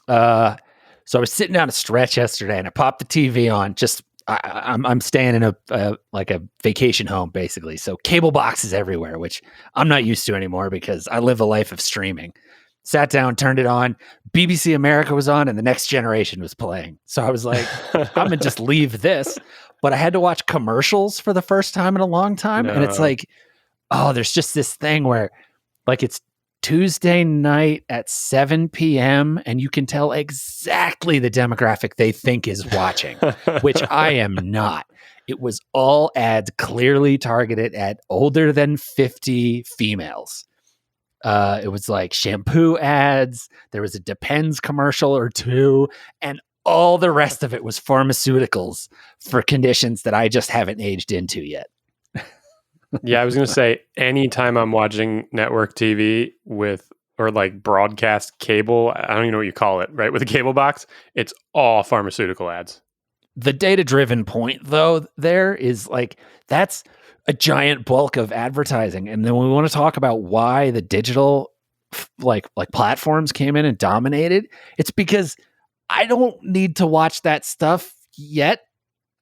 So I was sitting down a stretch yesterday, and I popped the TV on. I'm staying in a vacation home basically, so cable boxes everywhere, which I'm not used to anymore because I live a life of streaming. Sat down, turned it on. BBC America was on, and The Next Generation was playing. So I was like, I'm gonna just leave this. But I had to watch commercials for the first time in a long time, and it's like, oh, there's just this thing where, like, it's Tuesday night at 7 p.m. and you can tell exactly the demographic they think is watching, which I am not. It was all ads clearly targeted at older than 50 females. It was like shampoo ads. There was a Depends commercial or two, and all the rest of it was pharmaceuticals for conditions that I just haven't aged into yet. Yeah, I was going to say, anytime I'm watching network TV or like broadcast cable, I don't even know what you call it, right? With a cable box, it's all pharmaceutical ads. The data-driven point, though, there is like, that's a giant bulk of advertising. And then we want to talk about why the digital like platforms came in and dominated. It's because I don't need to watch that stuff yet.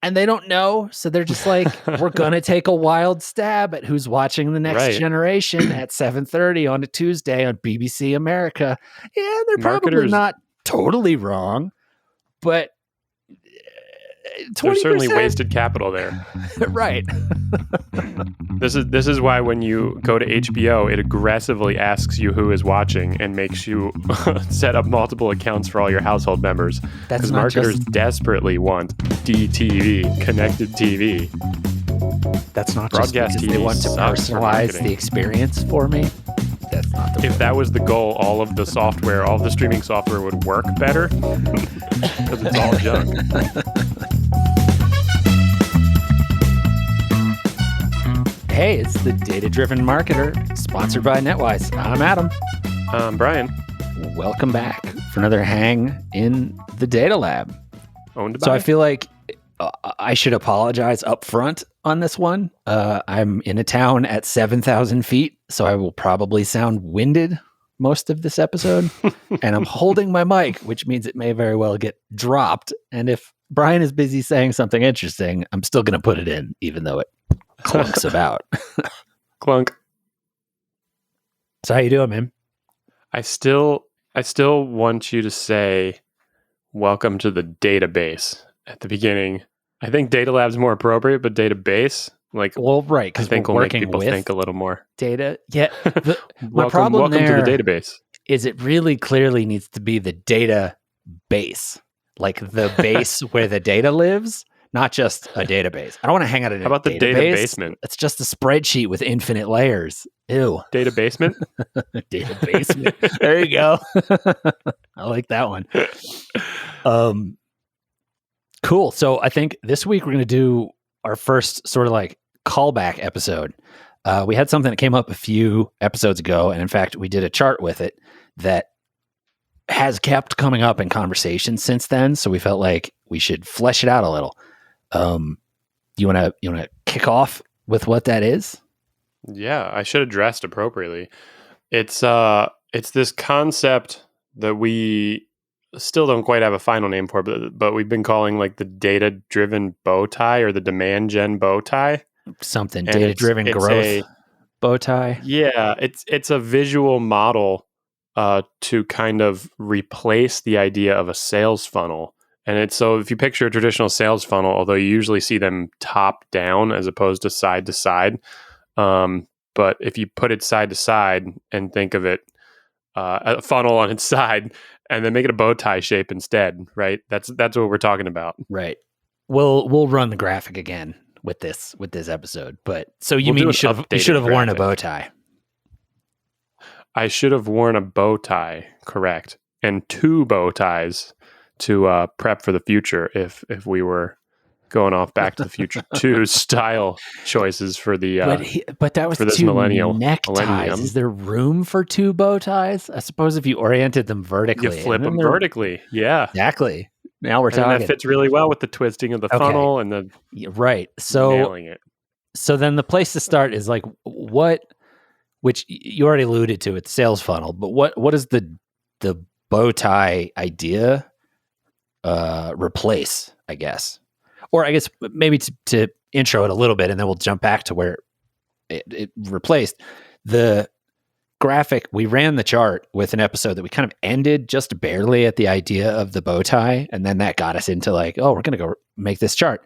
And they don't know, so they're just like, we're going to take a wild stab at who's watching The Next Generation at 7:30 on a Tuesday on BBC America. Yeah, they're probably not totally wrong, but 20%. There's certainly wasted capital there. Right. This is why when you go to HBO, it aggressively asks you who is watching and makes you set up multiple accounts for all your household members. Because marketers desperately want DTV, connected TV. That's not broadcast just because they want to personalize the experience for me. That's not the If that was the goal, all of the software, all of the streaming software would work better because it's all junk. Hey, it's the Data Driven Marketer, sponsored by NetWise. I'm Adam. I'm Brian. Welcome back for another hang in the Data Lab. So I feel like I should apologize up front on this one. I'm in a town at 7,000 feet, so I will probably sound winded most of this episode. And I'm holding my mic, which means it may very well get dropped. And if Brian is busy saying something interesting, I'm still going to put it in, even though it clunks about. Clunk. So how you doing, man? I still want you to say welcome to the database at the beginning. I think Data Lab's more appropriate, but database, like, well, right, because I think we're will working make people with think a little more. Data. Yeah. My welcome problem there to the database is it really clearly needs to be the data base, like the base where the data lives. Not just a database. I don't want to hang out in How about the data basement? It's just a spreadsheet with infinite layers. Ew. Data basement? Data basement. There you go. I like that one. Cool. So I think this week we're going to do our first sort of like callback episode. We had something that came up a few episodes ago, and in fact, we did a chart with it that has kept coming up in conversation since then. So we felt like we should flesh it out a little. You want to kick off with what that is? Yeah, I should have dressed appropriately. It's this concept that we still don't quite have a final name for, but we've been calling like the data-driven bow tie or the demand gen bow tie. Something data-driven growth bow tie. Yeah, it's a visual model to kind of replace the idea of a sales funnel. And it's so if you picture a traditional sales funnel, although you usually see them top down as opposed to side, but if you put it side to side and think of it a funnel on its side and then make it a bow tie shape instead, right? That's what we're talking about. Right. We'll run the graphic again with this episode. But so you mean you should have worn a bow tie? I should have worn a bow tie, correct, and two bow ties to prep for the future if we were going off Back to the Future 2 style choices for the but that was for this two neckties. Is there room for two bow ties? I suppose if you oriented them vertically, you flip them vertically. Yeah, exactly. Now we're talking. That fits really well with the twisting of the funnel and the right. So nailing it. So then the place to start is like what, which you already alluded to, it's sales funnel. But what is the Bowtie idea replace, I guess? Or I guess maybe to intro it a little bit, and then we'll jump back to where it replaced the graphic. We ran the chart with an episode that we kind of ended just barely at the idea of the bow tie, and then that got us into like, oh, we're going to go make this chart.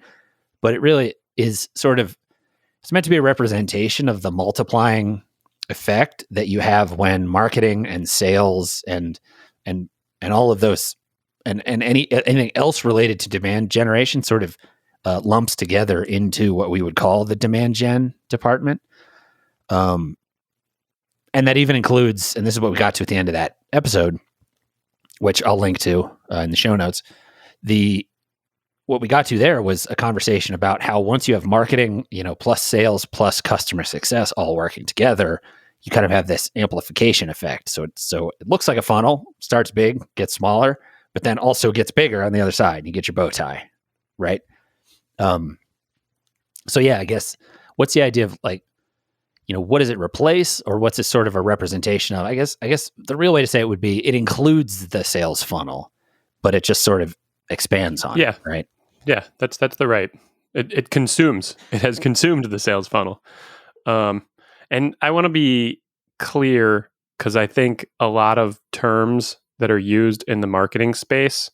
But it really is sort of, it's meant to be a representation of the multiplying effect that you have when marketing and sales and all of those and anything else related to demand generation sort of lumps together into what we would call the demand gen department. And that even includes, and this is what we got to at the end of that episode, which I'll link to in the show notes. What we got to there was a conversation about how once you have marketing, plus sales, plus customer success all working together, you kind of have this amplification effect. So it looks like a funnel, starts big, gets smaller, but then also gets bigger on the other side. You get your bow tie, right? So yeah, I guess what's the idea of like, what does it replace, or what's it sort of a representation of? I guess the real way to say it would be it includes the sales funnel, but it just sort of expands on it, right? Yeah, that's the right. It consumes. It has consumed the sales funnel. And I want to be clear because I think a lot of terms that are used in the marketing space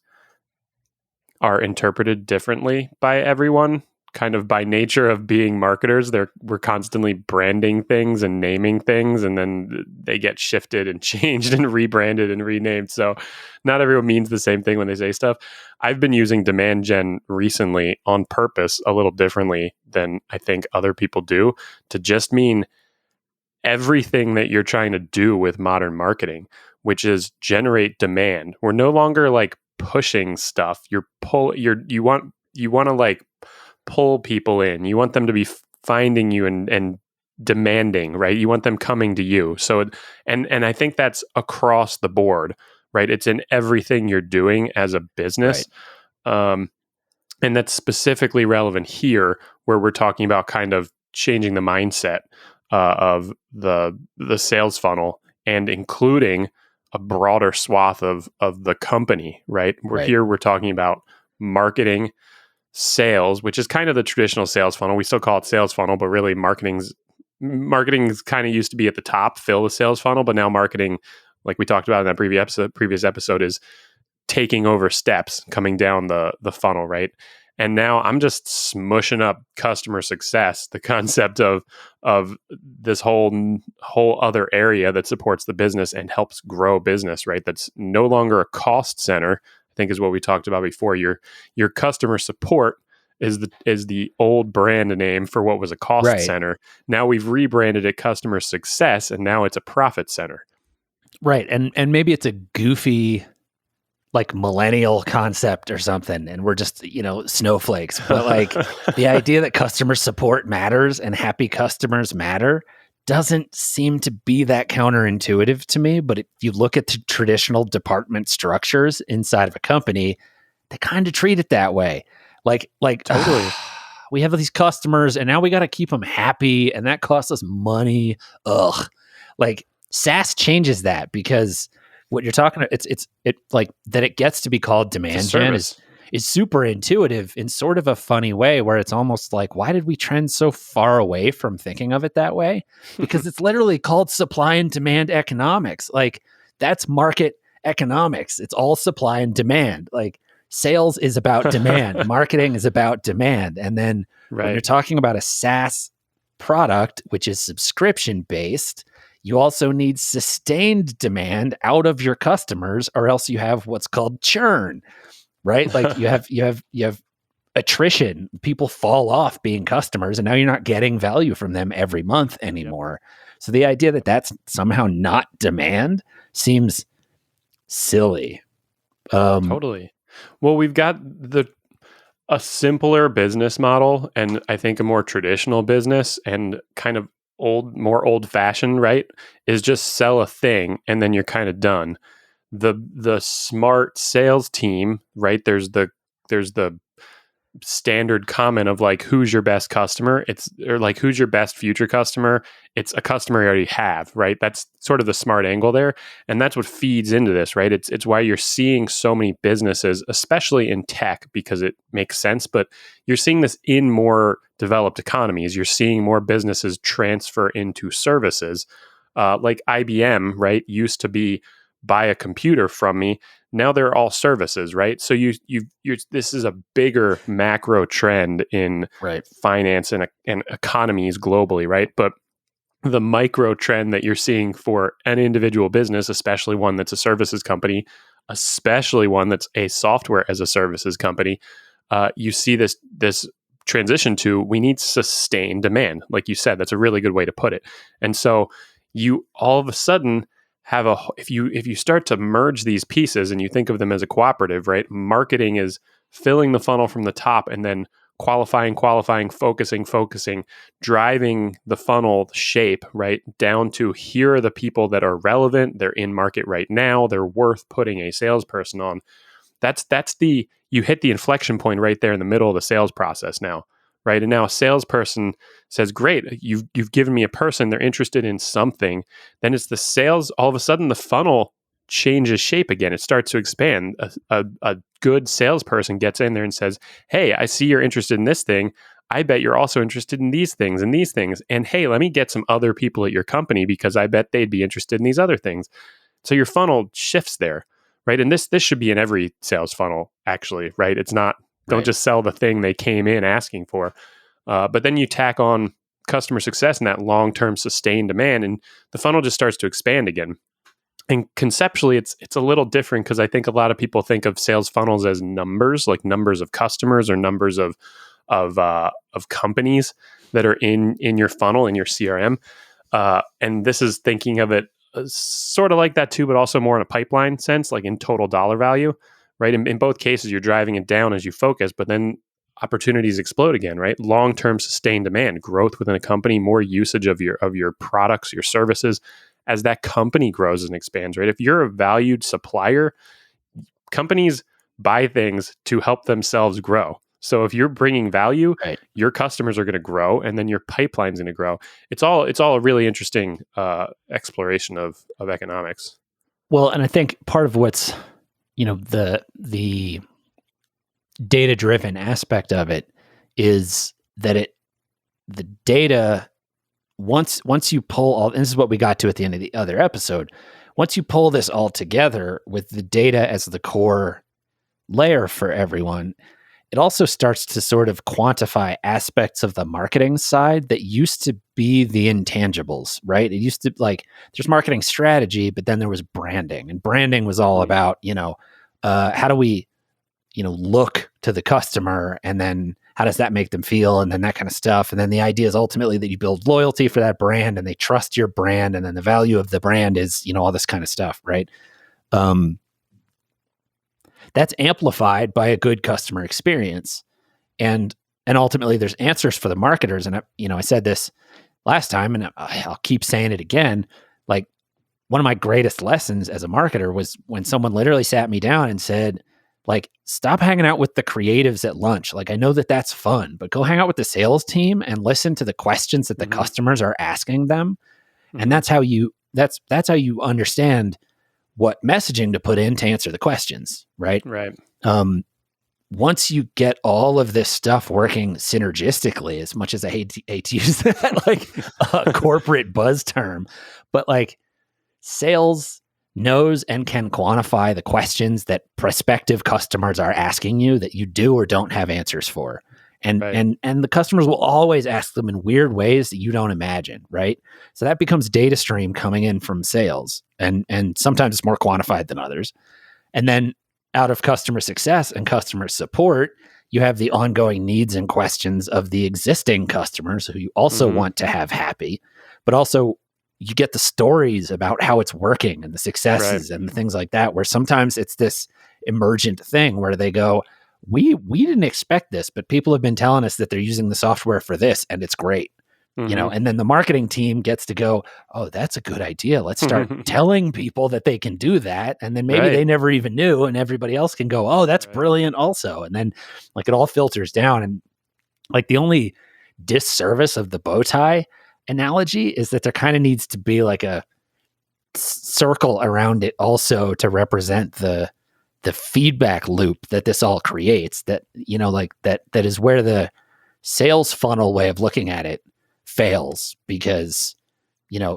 are interpreted differently by everyone. Kind of by nature of being marketers, we're constantly branding things and naming things, and then they get shifted and changed and rebranded and renamed. So not everyone means the same thing when they say stuff. I've been using demand gen recently on purpose a little differently than I think other people do, to just mean everything that you're trying to do with modern marketing, which is generate demand. We're no longer like pushing stuff. You want to like pull people in. You want them to be finding you and demanding, right? You want them coming to you. So, and I think that's across the board, right? It's in everything you're doing as a business. Right. And that's specifically relevant here, where we're talking about kind of changing the mindset of the sales funnel and including a broader swath of the company, right? Here we're talking about marketing, sales, which is kind of the traditional sales funnel. We still call it sales funnel, but really marketing's kind of used to be at the top, fill the sales funnel. But now marketing, like we talked about in that previous episode, is taking over steps, coming down the funnel, right? And now I'm just smushing up customer success, the concept of this whole other area that supports the business and helps grow business, right? That's no longer a cost center, I think is what we talked about before. Your customer support is the old brand name for what was a cost center. Now we've rebranded it customer success, and now it's a profit center. Right. And maybe it's a goofy like millennial concept or something, and we're just, snowflakes. But like the idea that customer support matters and happy customers matter doesn't seem to be that counterintuitive to me. But if you look at the traditional department structures inside of a company, they kind of treat it that way. Like totally. We have these customers and now we got to keep them happy, and that costs us money. Like SaaS changes that, because what you're talking about, it like that it gets to be called demand gen is super intuitive in sort of a funny way, where it's almost like, why did we trend so far away from thinking of it that way? Because it's literally called supply and demand economics. Like that's market economics. It's all supply and demand. Like sales is about demand, marketing is about demand. And then when you're talking about a SaaS product, which is subscription based, you also need sustained demand out of your customers, or else you have what's called churn, right? Like you have attrition. People fall off being customers, and now you're not getting value from them every month anymore. Yep. So the idea that that's somehow not demand seems silly. Totally. Well, we've got a simpler business model, and I think a more traditional business, and kind of more old-fashioned, right, is just sell a thing and then you're kind of done. The smart sales team, right, there's the standard comment of like, who's your best customer? Or like, who's your best future customer? It's a customer you already have, right? That's sort of the smart angle there. And that's what feeds into this, right? It's why you're seeing so many businesses, especially in tech, because it makes sense, but you're seeing this in more developed economies. You're seeing more businesses transfer into services. Like IBM, right, used to be buy a computer from me. Now they're all services, right? So you this is a bigger macro trend in finance and economies globally, right? But the micro trend that you're seeing for an individual business, especially one that's a services company, especially one that's a software as a services company, you see this transition to, we need sustained demand. Like you said, that's a really good way to put it. And so you all of a sudden have if you start to merge these pieces and you think of them as a cooperative, right? Marketing is filling the funnel from the top and then qualifying, focusing, driving the funnel shape, right, down to, here are the people that are relevant, they're in market right now, they're worth putting a salesperson on. You hit the inflection point right there in the middle of the sales process now, right? And now a salesperson says, great, you've given me a person, they're interested in something. Then it's the sales, all of a sudden the funnel changes shape again. It starts to expand. A good salesperson gets in there and says, hey, I see you're interested in this thing. I bet you're also interested in these things and these things. And hey, let me get some other people at your company because I bet they'd be interested in these other things. So your funnel shifts there, right? And this should be in every sales funnel, actually, right? It's not, don't just sell the thing they came in asking for. But then you tack on customer success and that long-term sustained demand, and the funnel just starts to expand again. And conceptually, it's a little different because I think a lot of people think of sales funnels as numbers, like numbers of customers or numbers of companies that are in your funnel, in your CRM. And this is thinking of it sort of like that too, but also more in a pipeline sense, like in total dollar value, right? In both cases, you're driving it down as you focus, but then opportunities explode again, right? Long-term sustained demand, growth within a company, more usage of your products, your services, as that company grows and expands, right? If you're a valued supplier, companies buy things to help themselves grow. So if you're bringing value, your customers are going to grow, and then your pipeline's going to grow. It's all a really interesting exploration of economics. Well, and I think part of what's, the data-driven aspect of it is that the data, once you pull all, and this is what we got to at the end of the other episode, once you pull this all together with the data as the core layer for everyone, it also starts to sort of quantify aspects of the marketing side that used to be the intangibles, right? It used to, like, there's marketing strategy, but then there was branding, and branding was all about, how do we, look to the customer, and then how does that make them feel, and then that kind of stuff. And then the idea is ultimately that you build loyalty for that brand and they trust your brand, and then the value of the brand is, all this kind of stuff, right? That's amplified by a good customer experience. And ultimately there's answers for the marketers. And I said this last time, and I'll keep saying it again. Like, one of my greatest lessons as a marketer was when someone literally sat me down and said, like, stop hanging out with the creatives at lunch. Like, I know that that's fun, but go hang out with the sales team and listen to the questions that the customers are asking them. And that's how you understand what messaging to put in to answer the questions, right? Right. Once you get all of this stuff working synergistically, as much as I hate to use that like a corporate buzz term, but like, sales knows and can quantify the questions that prospective customers are asking you that you do or don't have answers for. And the customers will always ask them in weird ways that you don't imagine, right? So that becomes data stream coming in from sales. And sometimes it's more quantified than others. And then out of customer success and customer support, you have the ongoing needs and questions of the existing customers who you also want to have happy, but also you get the stories about how it's working and the successes and the things like that, where sometimes it's this emergent thing where they go, we didn't expect this, but people have been telling us that they're using the software for this and it's great. and then the marketing team gets to go, oh, that's a good idea. Let's start telling people that they can do that. And then maybe they never even knew, and everybody else can go, oh, that's brilliant also. And then like it all filters down. And like the only disservice of the bow tie analogy is that there kind of needs to be like a circle around it also to represent the feedback loop that this all creates, that, like that is where the sales funnel way of looking at it fails, because,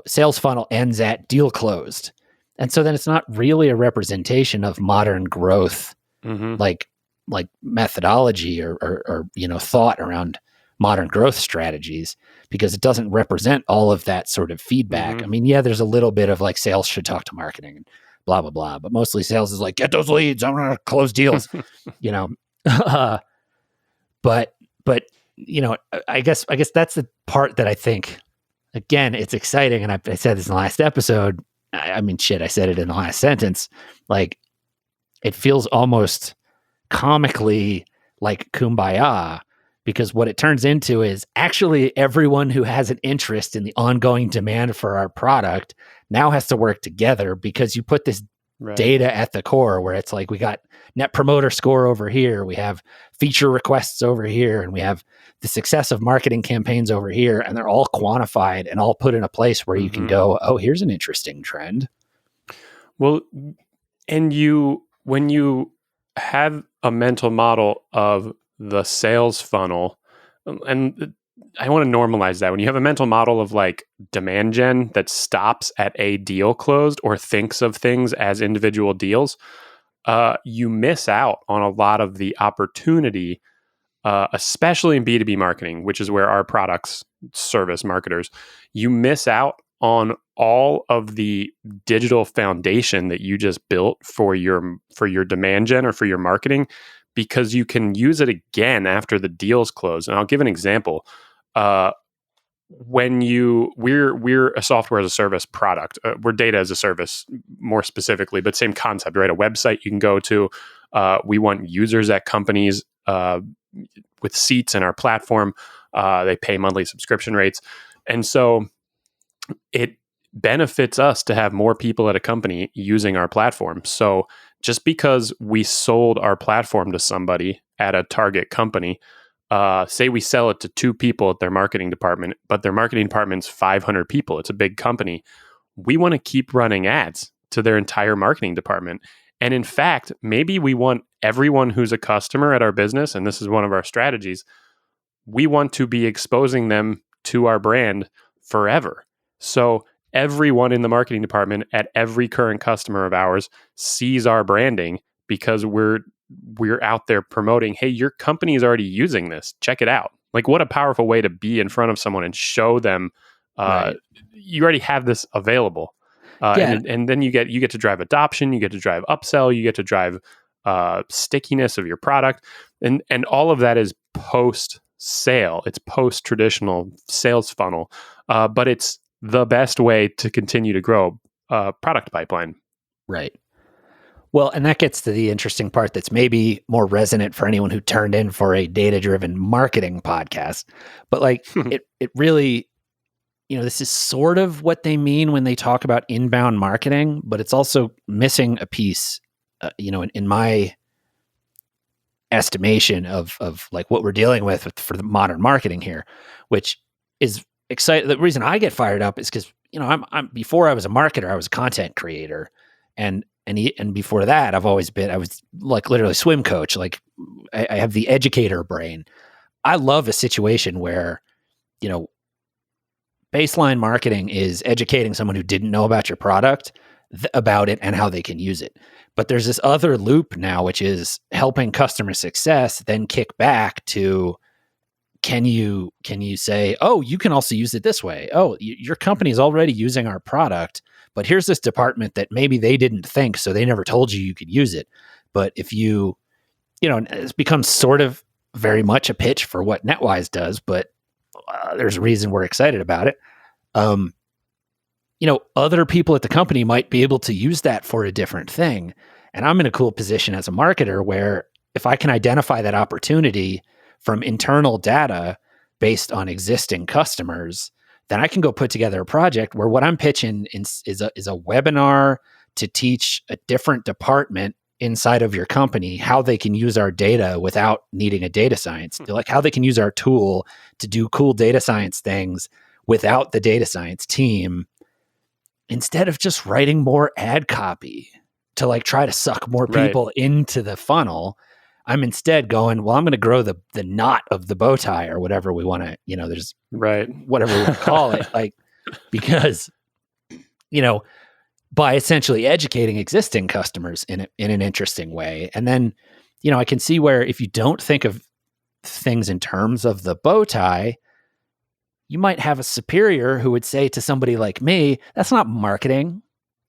sales funnel ends at deal closed. And so then it's not really a representation of modern growth, like methodology or thought around modern growth strategies, because it doesn't represent all of that sort of feedback. I mean, yeah, there's a little bit of like sales should talk to marketing and blah, blah, blah, but mostly sales is like, get those leads, I'm going to close deals, but I guess that's the part that I think, again, it's exciting. And I said this in the last episode. I mean, shit, I said it in the last sentence. Like, it feels almost comically like Kumbaya, because what it turns into is actually everyone who has an interest in the ongoing demand for our product now has to work together, because you put this data at the core, where it's like, we got net promoter score over here, we have feature requests over here, and we have the success of marketing campaigns over here, and they're all quantified and all put in a place where you can go, oh, here's an interesting trend. Well, and when you have a mental model of the sales funnel, and I want to normalize that. When you have a mental model of like demand gen that stops at a deal closed or thinks of things as individual deals, you miss out on a lot of the opportunity, especially in B2B marketing, which is where our products service marketers. You miss out on all of the digital foundation that you just built for your demand gen or for your marketing, because you can use it again after the deals close. And I'll give an example. We're a software as a service product. We're data as a service more specifically, but same concept, right? A website you can go to. We want users at companies with seats in our platform. They pay monthly subscription rates. And so it benefits us to have more people at a company using our platform. So just because we sold our platform to somebody at a target company, say we sell it to 2 people at their marketing department, but their marketing department's 500 people. It's a big company. We want to keep running ads to their entire marketing department. And in fact, maybe we want everyone who's a customer at our business, and this is one of our strategies, we want to be exposing them to our brand forever. So everyone in the marketing department at every current customer of ours sees our branding, because we're out there promoting, hey, your company is already using this. Check it out. Like, what a powerful way to be in front of someone and show them you already have this available. And then you get to drive adoption, you get to drive upsell, you get to drive stickiness of your product. And all of that is post-sale. It's post-traditional sales funnel. But it's the best way to continue to grow product pipeline. Right. Well, and that gets to the interesting part that's maybe more resonant for anyone who turned in for a data-driven marketing podcast. But like it really, this is sort of what they mean when they talk about inbound marketing, but it's also missing a piece, in my estimation of like what we're dealing with for the modern marketing here, which is exciting. The reason I get fired up is because, I'm before I was a marketer, I was a content creator, and before that, I was like literally swim coach. Like I have the educator brain. I love a situation where, baseline marketing is educating someone who didn't know about your product about it and how they can use it. But there's this other loop now, which is helping customer success then kick back to, can you say, oh, you can also use it this way. Oh, your company is already using our product, but here's this department that maybe they didn't think, so they never told you could use it. But if it's become sort of very much a pitch for what NetWise does, but there's a reason we're excited about it. Other people at the company might be able to use that for a different thing. And I'm in a cool position as a marketer where if I can identify that opportunity from internal data, based on existing customers, then I can go put together a project where what I'm pitching is a webinar to teach a different department inside of your company how they can use our data without needing a data science, like how they can use our tool to do cool data science things without the data science team, instead of just writing more ad copy to like try to suck more people into the funnel. I'm instead going, well, I'm going to grow the knot of the bow tie or whatever we want to, there's whatever we want to call it. Like, because, by essentially educating existing customers in an interesting way. And then, I can see where if you don't think of things in terms of the bow tie, you might have a superior who would say to somebody like me, that's not marketing.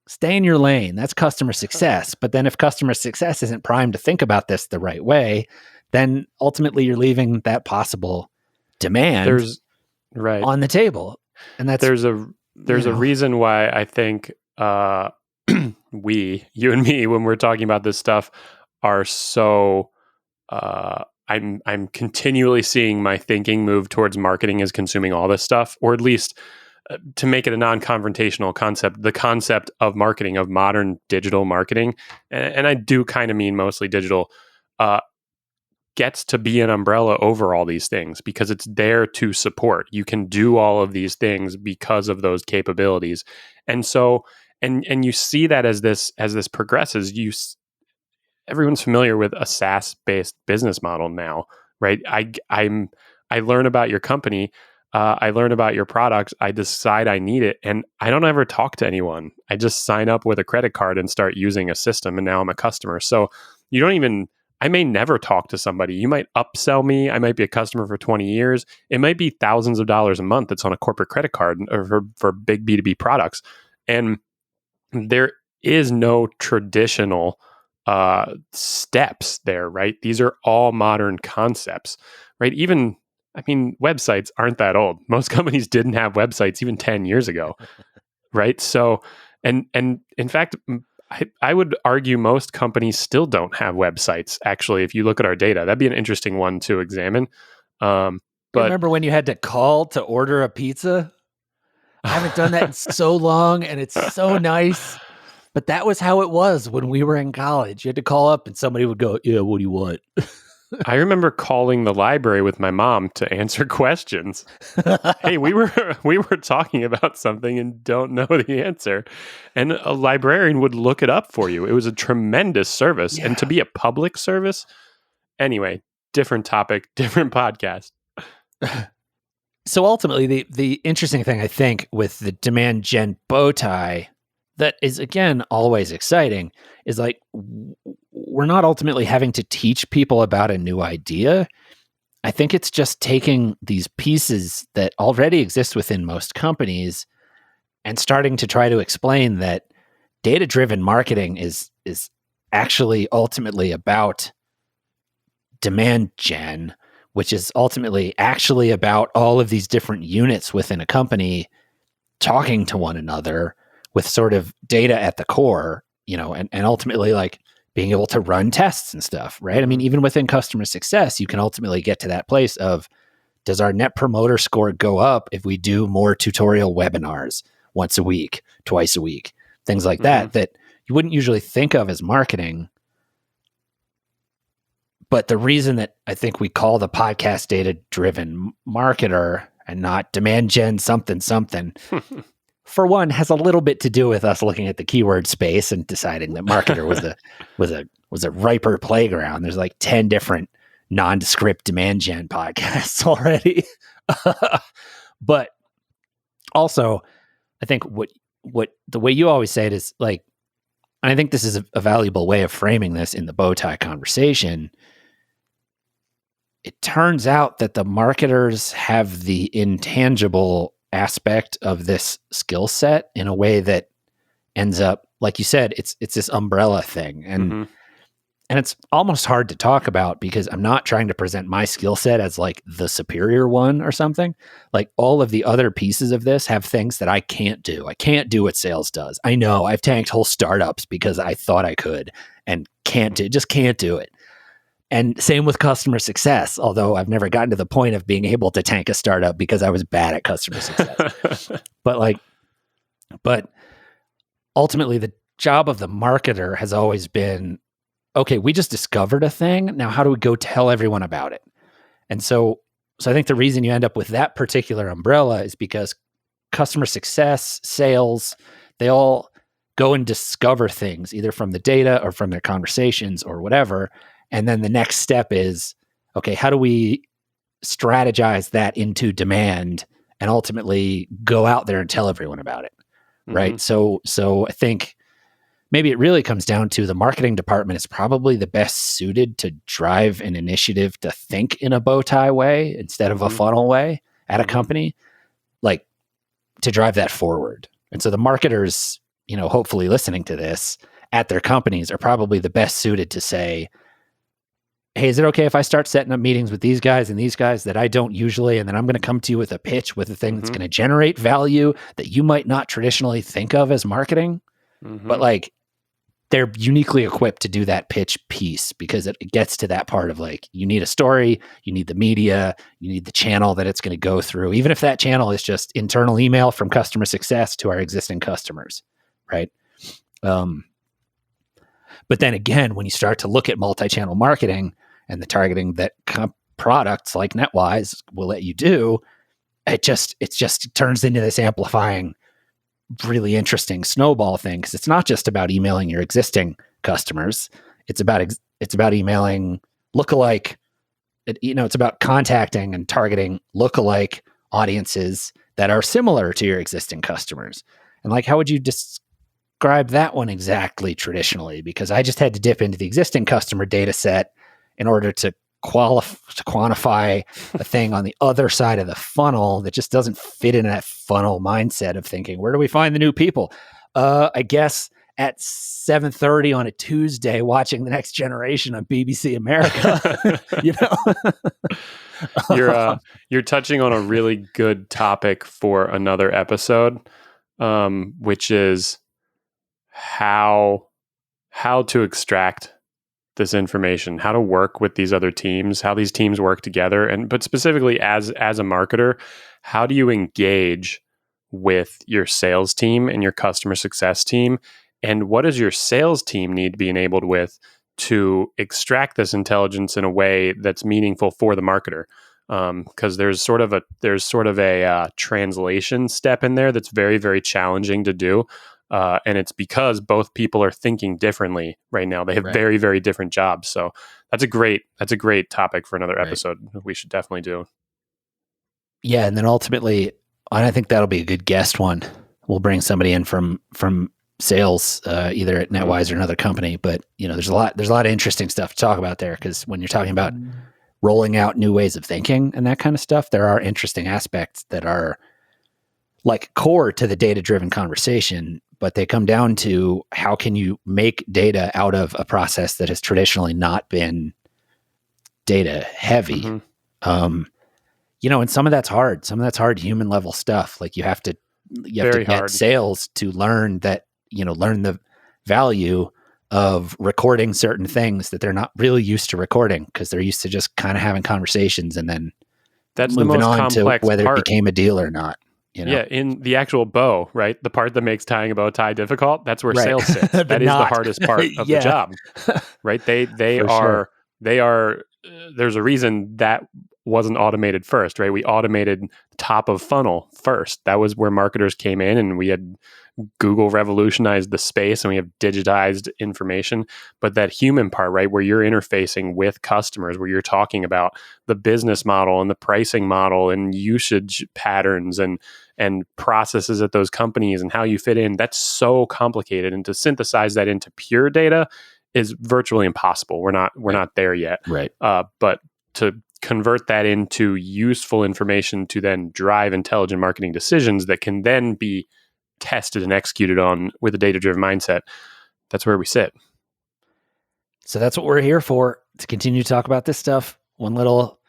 Stay in your lane. That's customer success. But then if customer success isn't primed to think about this the right way, then ultimately you're leaving that possible demand on the table. And that's there's a reason why I think you and me, when we're talking about this stuff, are so I'm continually seeing my thinking move towards marketing as consuming all this stuff, or at least to make it a non-confrontational concept, the concept of marketing, of modern digital marketing, and I do kind of mean mostly digital, gets to be an umbrella over all these things because it's there to support. You can do all of these things because of those capabilities. And so, and you see that as this progresses, everyone's familiar with a SaaS-based business model now, right? I learn about your company, I learn about your products, I decide I need it, and I don't ever talk to anyone. I just sign up with a credit card and start using a system, and now I'm a customer. So I may never talk to somebody. You might upsell me. I might be a customer for 20 years. It might be thousands of dollars a month that's on a corporate credit card or for big B2B products. And there is no traditional steps there, right? These are all modern concepts, right? Websites aren't that old. Most companies didn't have websites even 10 years ago, right? So, and in fact, I would argue most companies still don't have websites. Actually, if you look at our data, that'd be an interesting one to examine. But remember when you had to call to order a pizza? I haven't done that in so long, and it's so nice. But that was how it was when we were in college. You had to call up, and somebody would go, "Yeah, what do you want?" I remember calling the library with my mom to answer questions. Hey, we were talking about something and don't know the answer. And a librarian would look it up for you. It was a tremendous service. Yeah. And to be a public service, anyway, different topic, different podcast. So ultimately, the interesting thing, I think, with the demand gen bow tie that is, again, always exciting is like, we're not ultimately having to teach people about a new idea. I think it's just taking these pieces that already exist within most companies and starting to try to explain that data-driven marketing is actually ultimately about demand gen, which is ultimately actually about all of these different units within a company talking to one another with sort of data at the core, and ultimately like being able to run tests and stuff, right? I mean, even within customer success, you can ultimately get to that place of, does our net promoter score go up if we do more tutorial webinars once a week, twice a week, things like that you wouldn't usually think of as marketing. But the reason that I think we call the podcast data-driven marketer and not demand gen something, for one, has a little bit to do with us looking at the keyword space and deciding that marketer was a riper playground. There's like 10 different nondescript demand gen podcasts already. But also, I think what the way you always say it is like, and I think this is a valuable way of framing this in the bow tie conversation. It turns out that the marketers have the intangible aspect of this skill set in a way that ends up, like you said, it's this umbrella thing. And it's almost hard to talk about because I'm not trying to present my skill set as like the superior one or something. Like all of the other pieces of this have things that I can't do. I can't do what sales does. I know I've tanked whole startups because I thought I could and just can't do it. And same with customer success, although I've never gotten to the point of being able to tank a startup because I was bad at customer success. But ultimately the job of the marketer has always been, okay, we just discovered a thing. Now, how do we go tell everyone about it? And so I think the reason you end up with that particular umbrella is because customer success, sales, they all go and discover things either from the data or from their conversations or whatever. And then the next step is, okay, how do we strategize that into demand and ultimately go out there and tell everyone about it? Right. So I think maybe it really comes down to the marketing department is probably the best suited to drive an initiative to think in a bow tie way instead of a funnel way at a company, like to drive that forward. And so the marketers, hopefully listening to this at their companies are probably the best suited to say, hey, is it okay if I start setting up meetings with these guys and these guys that I don't usually, and then I'm going to come to you with a pitch with a thing that's going to generate value that you might not traditionally think of as marketing, but like they're uniquely equipped to do that pitch piece because it gets to that part of like, you need a story, you need the media, you need the channel that it's going to go through, even if that channel is just internal email from customer success to our existing customers, right? But then again, when you start to look at multi-channel marketing and the targeting that products like NetWise will let you do, it turns into this amplifying, really interesting snowball thing, because it's not just about emailing your existing customers. It's about emailing lookalike. It's about contacting and targeting lookalike audiences that are similar to your existing customers. And like, how would you describe that one exactly traditionally? Because I just had to dip into the existing customer data set in order to quantify a thing on the other side of the funnel that just doesn't fit in that funnel mindset of thinking, where do we find the new people? I guess at 7:30 on a Tuesday watching The Next Generation on BBC America. You're touching on a really good topic for another episode, which is how to extract this information, how to work with these other teams, how these teams work together, but specifically as a marketer, how do you engage with your sales team and your customer success team, and what does your sales team need to be enabled with to extract this intelligence in a way that's meaningful for the marketer? Because there's sort of a translation step in there that's very, very challenging to do. And it's because both people are thinking differently right now. They have very, very different jobs. So that's a great topic for another episode. We should definitely do. Yeah. And then ultimately, and I think that'll be a good guest one. We'll bring somebody in from sales, either at NetWise or another company, but there's a lot of interesting stuff to talk about there. Cause when you're talking about rolling out new ways of thinking and that kind of stuff, there are interesting aspects that are like core to the data-driven conversation, but they come down to how can you make data out of a process that has traditionally not been data heavy. And some of that's hard. Some of that's hard human level stuff. Like you have to get sales to learn that, learn the value of recording certain things that they're not really used to recording because they're used to just kind of having conversations and then that's moving the most on to whether part. It became a deal or not. Yeah, in the actual bow, right? The part that makes tying a bow tie difficult, that's where sales sits. That is the hardest part of the job, right? They are, there's a reason that wasn't automated first, right? We automated top of funnel first. That was where marketers came in, and we had Google revolutionized the space and we have digitized information. But that human part, right, where you're interfacing with customers, where you're talking about the business model and the pricing model and usage patterns and processes at those companies and how you fit in, that's so complicated. And to synthesize that into pure data is virtually impossible. We're not there yet. Right. But to convert that into useful information to then drive intelligent marketing decisions that can then be tested and executed on with a data-driven mindset, that's where we sit. So that's what we're here for, to continue to talk about this stuff one little,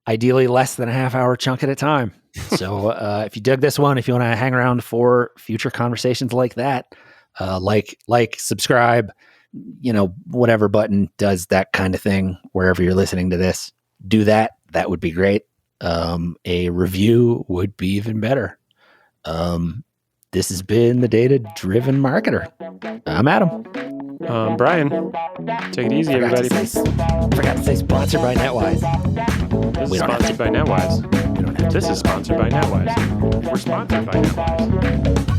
ideally less than a half hour chunk at a time. So if you dug this one, if you want to hang around for future conversations like that, like, subscribe, whatever button does that kind of thing wherever you're listening to this. Do that. That would be great. A review would be even better. This has been the Data Driven Marketer. I'm Adam. Brian. Take it easy, everybody. Forgot to say sponsored by NetWise. This is sponsored by NetWise. This is sponsored by NetWise. We're sponsored by NetWise.